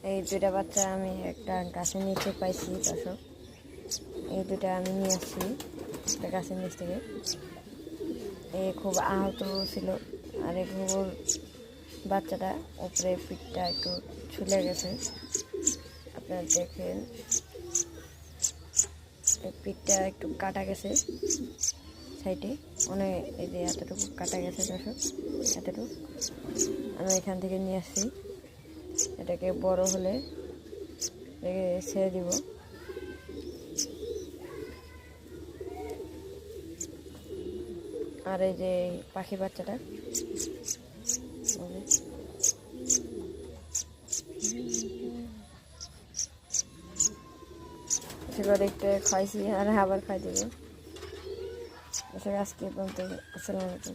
এই দুইটা বাচ্চা আমি একটা গাছের নিচে পাইছি দর্শক। এই দুটা আমি নিয়ে আসছি একটা গাছের নিচ থেকে। এই খুব আহত ছিল, আর এই ঘুঘুর বাচ্চাটা উপরে পিঠটা একটু ছুলে গেছে। আপনারা দেখেন পিঠটা একটু কাটা গেছে সাইডে, অনেক এই যে এতটুকু কাটা গেছে দর্শক। এতটুকু আমি এখান থেকে নিয়ে আসছি। এটাকে বড় হলে ছেড়ে দিব। আর এই যে পাখি বাচ্চাটা সেগুলো দেখতে খাইছি আর আবার খাই দেবো। আজকে পর্যন্ত। আসসালামু আলাইকুম।